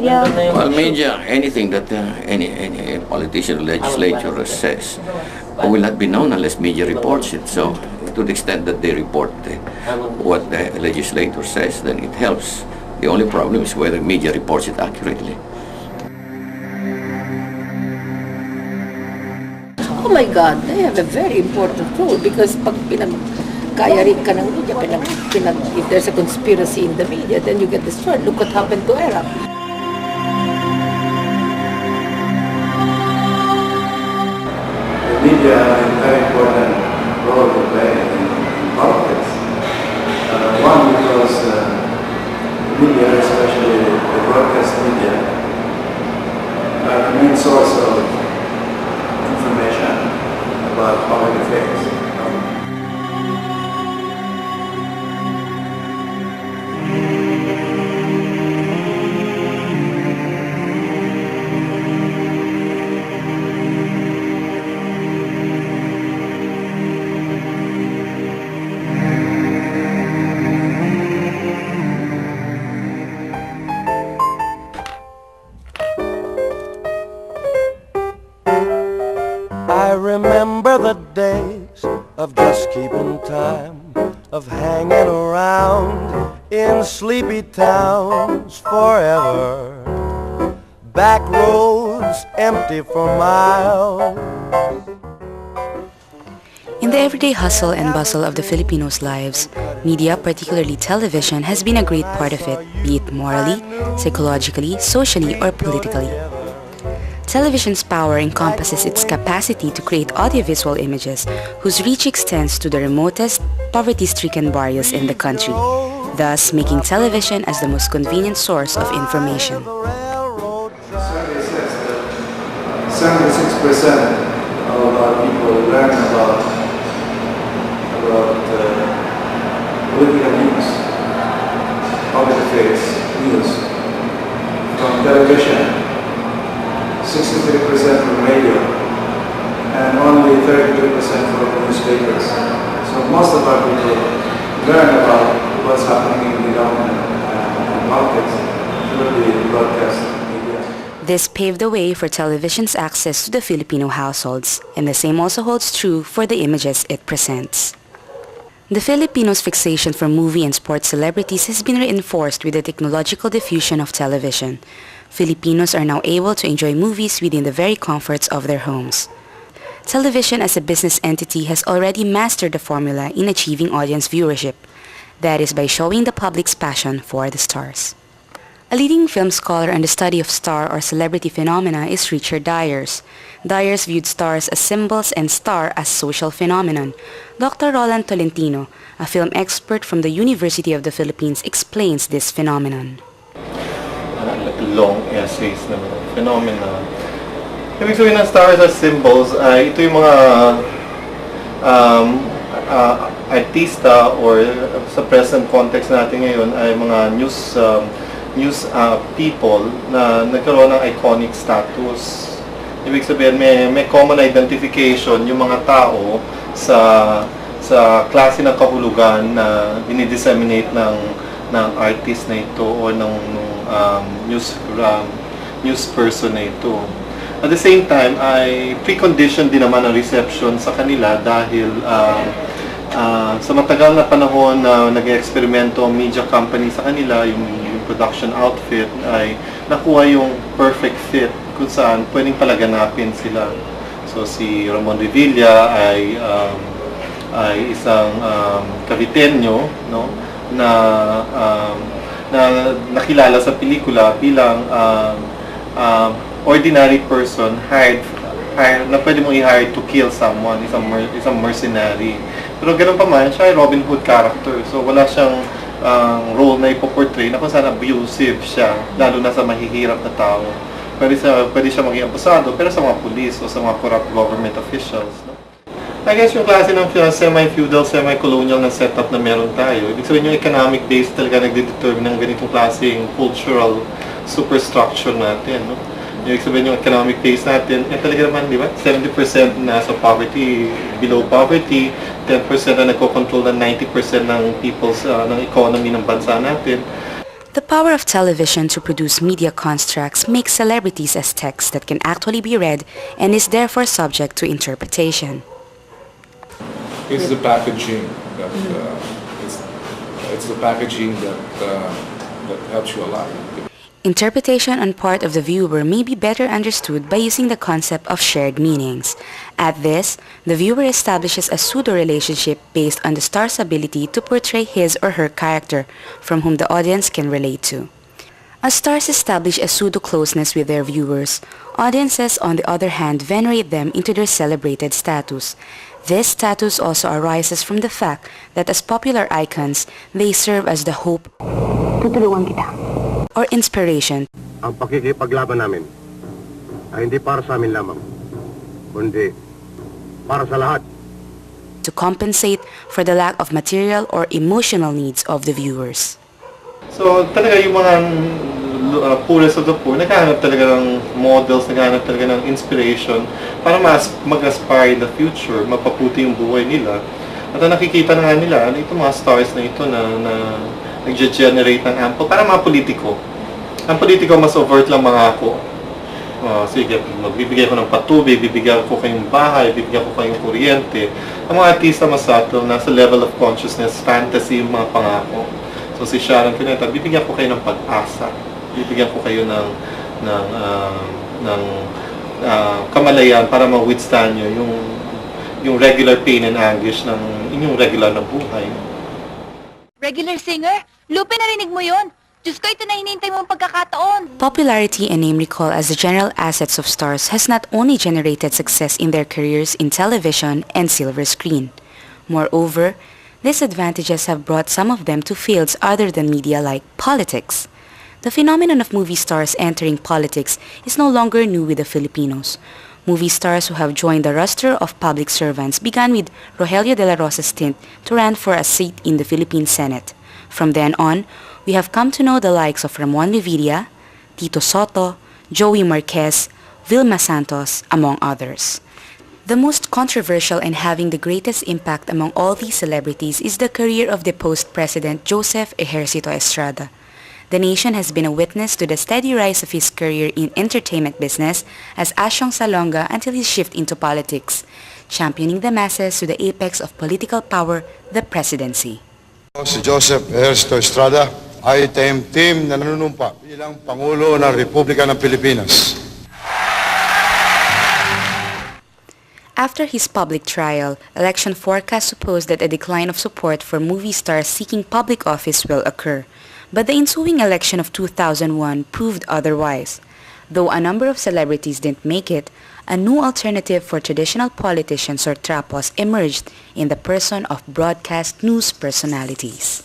media? Well, media, anything that any politician or legislature says will not be known unless media reports it. So, to the extent that they report what the legislator says, then it helps. The only problem is whether media reports it accurately. Oh my God, they have a very important role because pag pinagkaya rin ka ng media, if there's a conspiracy in the media, then you get destroyed. Look what happened to Arab. The media has a very important role to play in politics. One, because the media, especially the broadcast media, are the main source of information about public affairs. I remember the days of just keeping time, of hanging around in sleepy towns forever. Back roads empty for miles. In the everyday hustle and bustle of the Filipinos' lives, media, particularly television, has been a great part of it, be it morally, psychologically, socially, or politically. Television's power encompasses its capacity to create audiovisual images whose reach extends to the remotest, poverty-stricken barrios in the country, thus making television as the most convenient source of information. Survey says that 76% of our people learn about political news, public affairs news from television. 63% from radio, and only 32% from newspapers. So most of our people learn about what's happening in the government and politics through the broadcast media. This paved the way for television's access to the Filipino households, and the same also holds true for the images it presents. The Filipinos' fixation for movie and sports celebrities has been reinforced with the technological diffusion of television. Filipinos are now able to enjoy movies within the very comforts of their homes. Television as a business entity has already mastered the formula in achieving audience viewership. That is by showing the public's passion for the stars. A leading film scholar on the study of star or celebrity phenomena is Richard Dyers. Dyers viewed stars as symbols and star as social phenomenon. Dr. Roland Tolentino, a film expert from the University of the Philippines, explains this phenomenon. Long essays na phenomena. Ibig sabihin ng stars as symbols ay ito yung mga artista or sa present context natin ngayon ay mga news people na nagkaroon ng iconic status. Ibig sabihin may common identification yung mga tao sa klase ng kahulugan na dinidisseminate ng artist na ito o ng news person na ito. At the same time, ay precondition din naman ang reception sa kanila dahil sa matagal na panahon na nag-eksperimento ang media company sa kanila, yung production outfit, ay nakuha yung perfect fit kung saan pwedeng palaganapin sila. So si Ramon Revilla ay isang Caviteño, no, na nakilala sa pelikula bilang ordinary person hired na pwede mong i-hire to kill someone, isang mercenary. Pero ganun pa man, siya ay Robin Hood character. So wala siyang role na ipoportray na kung saan abusive siya, lalo na sa mahihirap na tao. Pwede siya maging abusado, pero sa mga police o sa mga corrupt government officials. No? I guess yung klase ng semi-feudal, semi-colonial na setup na meron tayo. Ibig sabihin yung economic base talaga nagdedetermine ng ganitong klaseng cultural superstructure natin. No? Ibig sabihin yung economic base natin, talaga naman, di ba? 70% na sa poverty, below poverty, 10% na nagko-control ng 90% ng people's, ng economy ng bansa natin. The power of television to produce media constructs makes celebrities as text that can actually be read and is therefore subject to interpretation. It's the packaging that it's the packaging that helps you a lot. Interpretation on part of the viewer may be better understood by using the concept of shared meanings. At this, the viewer establishes a pseudo-relationship based on the star's ability to portray his or her character from whom the audience can relate to. As stars establish a pseudo-closeness with their viewers, audiences on the other hand venerate them into their celebrated status. This status also arises from the fact that as popular icons, they serve as the hope or inspiration Ang pakikipaglaban namin ay hindi para sa amin lamang, kundi para sa lahat. to compensate for the lack of material or emotional needs of the viewers. So talaga yung mga poorest of the poor, naghahanap talaga ng models, naghahanap talaga ng inspiration para mag-aspire in the future, mapaputi yung buhay nila. At nakikita na nga nila, itong mga stars na ito na nag-generate ng ample para mga politiko. Ang politiko mas overt lang mga ako. Sige, magbibigay ko ng patubig, bibigyan ko kayong bahay, bibigyan ko kayong kuryente. Ang mga artista mas subtle, nasa level of consciousness, fantasy yung mga pangako. So si Sharon Cuneta, bibigyan ko kayo ng pag-asa. Bibigyan ko kayo ng kamalayan para ma-withstand nyo yung regular pain and anguish ng inyong regular na buhay. Regular singer? Lupe, narinig mo yun? Diyos ko, ito na hinihintay mong pagkakataon. Popularity and name recall as the general assets of stars has not only generated success in their careers in television and silver screen. Moreover, these advantages have brought some of them to fields other than media like politics. The phenomenon of movie stars entering politics is no longer new with the Filipinos. Movie stars who have joined the roster of public servants began with Rogelio de la Rosa's stint to run for a seat in the Philippine Senate. From then on, we have come to know the likes of Ramon Revilla, Tito Soto, Joey Marquez, Vilma Santos, among others. The most controversial and having the greatest impact among all these celebrities is the career of deposed President Joseph Ejercito Estrada. The nation has been a witness to the steady rise of his career in entertainment business as Asyong Salonga until his shift into politics, championing the masses to the apex of political power, the presidency. Si Joseph Ejercito Estrada ay team na nanunumpa bilang Pangulo ng Republika ng Pilipinas. After his public trial, election forecasts suppose that a decline of support for movie stars seeking public office will occur. But the ensuing election of 2001 proved otherwise. Though a number of celebrities didn't make it, a new alternative for traditional politicians or trapos emerged in the person of broadcast news personalities.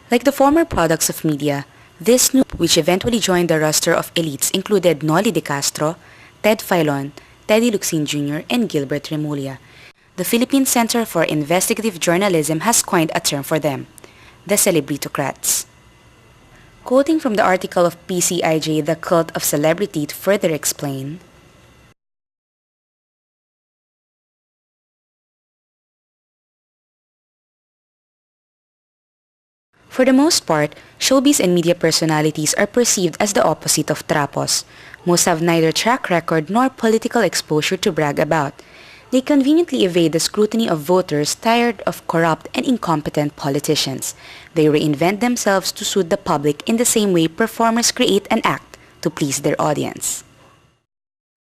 Like the former products of media, this new which eventually joined the roster of elites included Noli De Castro, Ted Filon, Teddy Luxin Jr., and Gilbert Remulla. The Philippine Center for Investigative Journalism has coined a term for them, the Celebritocrats. Quoting from the article of PCIJ, The Cult of Celebrity, to further explain, for the most part, showbiz and media personalities are perceived as the opposite of trapos. Most have neither track record nor political exposure to brag about. They conveniently evade the scrutiny of voters tired of corrupt and incompetent politicians. They reinvent themselves to suit the public in the same way performers create and act to please their audience.